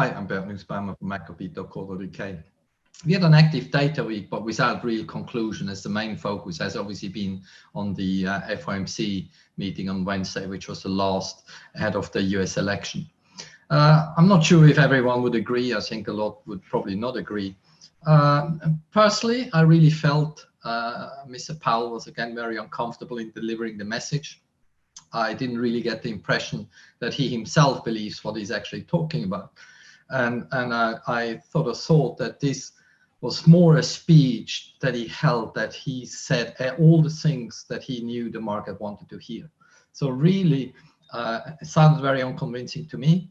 Hi, I'm Bert Nussbaumer from macrobeat.co.uk. We had an active data week, but without real conclusion, as the main focus has obviously been on the FOMC meeting on Wednesday, which was the last ahead of the US election. I'm not sure if everyone would agree. I think a lot would probably not agree. Personally, I really felt Mr. Powell was again very uncomfortable in delivering the message. I didn't really get the impression that he himself believes what he's actually talking about. And I thought that this was more a speech that he held, that he said all the things that he knew the market wanted to hear. So really, it sounded very unconvincing to me.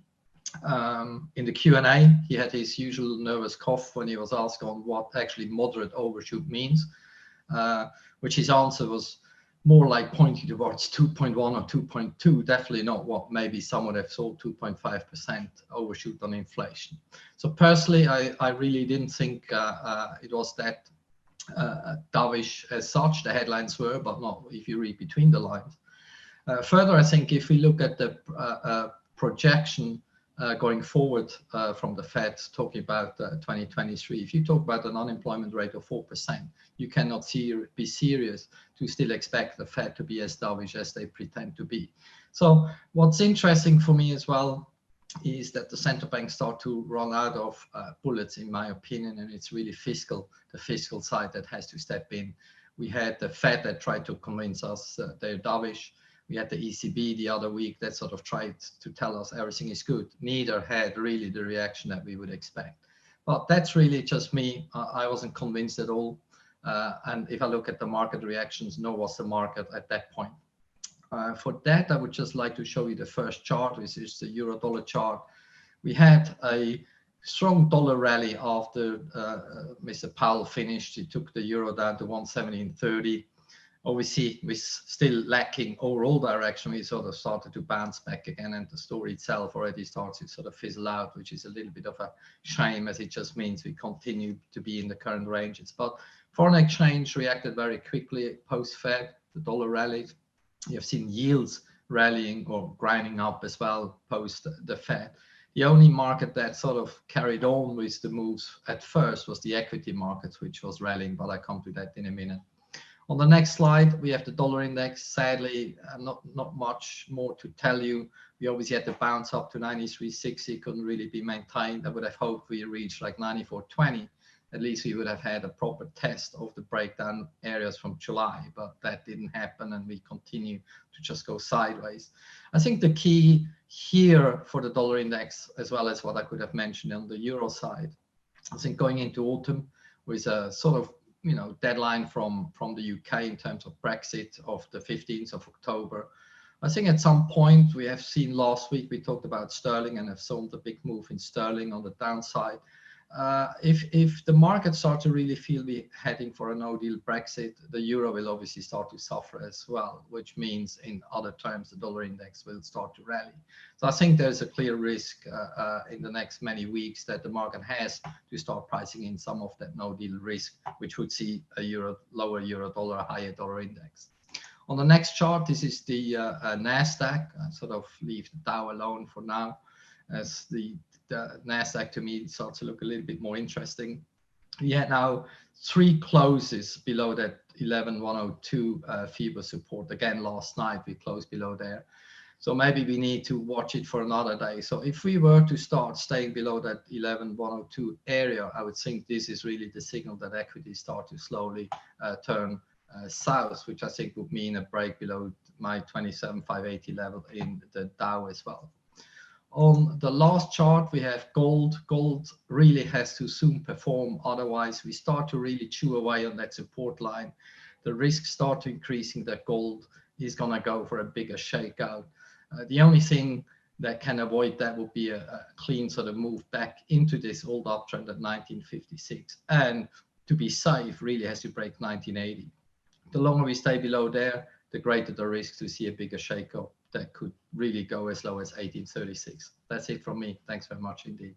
In the Q&A, he had his usual nervous cough when he was asked on what actually moderate overshoot means, which his answer was more like pointing towards 2.1 or 2.2, definitely not what maybe some would have thought 2.5% overshoot on inflation. So personally, I really didn't think it was that dovish as such. The headlines were, but not if you read between the lines. Further, I think if we look at the projection going forward from the Fed, talking about 2023, if you talk about an unemployment rate of 4%, you cannot be serious to still expect the Fed to be as dovish as they pretend to be. So what's interesting for me as well is that the central banks start to run out of bullets, in my opinion, and it's really the fiscal side that has to step in. We had the Fed that tried to convince us they're dovish. We had the ECB the other week that sort of tried to tell us everything is good. Neither had really the reaction that we would expect. But that's really just me. I wasn't convinced at all. And if I look at the market reactions, nor was the market at that point. For that, I would just like to show you the first chart, which is the euro-dollar chart. We had a strong dollar rally after Mr. Powell finished. He took the euro down to 117.30. Obviously, we're still lacking overall direction. We sort of started to bounce back again, and the story itself already starts to sort of fizzle out, which is a little bit of a shame, as it just means we continue to be in the current ranges. But foreign exchange reacted very quickly post-Fed. The dollar rallied. You've seen yields rallying or grinding up as well post the Fed. The only market that sort of carried on with the moves at first was the equity markets, which was rallying, but I come to that in a minute. On the next slide, we have the dollar index. Sadly, not much more to tell you. We obviously had to bounce up to 93.60, couldn't really be maintained. I would have hoped we reached like 94.20. At least we would have had a proper test of the breakdown areas from July, but that didn't happen, and we continue to just go sideways. I think the key here for the dollar index, as well as what I could have mentioned on the euro side, I think going into autumn with a sort of deadline from the UK in terms of Brexit of the 15th of October. I think at some point we have seen last week, we talked about sterling and have seen the big move in sterling on the downside. If the market starts to really feel we're heading for a no-deal Brexit, the euro will obviously start to suffer as well, which means in other terms, the dollar index will start to rally. So I think there's a clear risk in the next many weeks that the market has to start pricing in some of that no-deal risk, which would see a lower euro-dollar, higher dollar index. On the next chart, this is the NASDAQ. I sort of leave the Dow alone for now, as the NASDAQ to me starts to look a little bit more interesting. We had now 3 closes below that 11,102 FIBA support. Again, last night we closed below there. So maybe we need to watch it for another day. So if we were to start staying below that 11,102 area, I would think this is really the signal that equities start to slowly turn south, which I think would mean a break below my 27,580 level in the Dow as well. On the last chart, we have gold. Gold really has to soon perform. Otherwise, we start to really chew away on that support line. The risks start to increasing that gold is going to go for a bigger shakeout. The only thing that can avoid that would be a clean sort of move back into this old uptrend at 1956. And to be safe, really has to break 1980. The longer we stay below there, the greater the risk to see a bigger shakeup that could really go as low as 1836. That's it from me. Thanks very much indeed.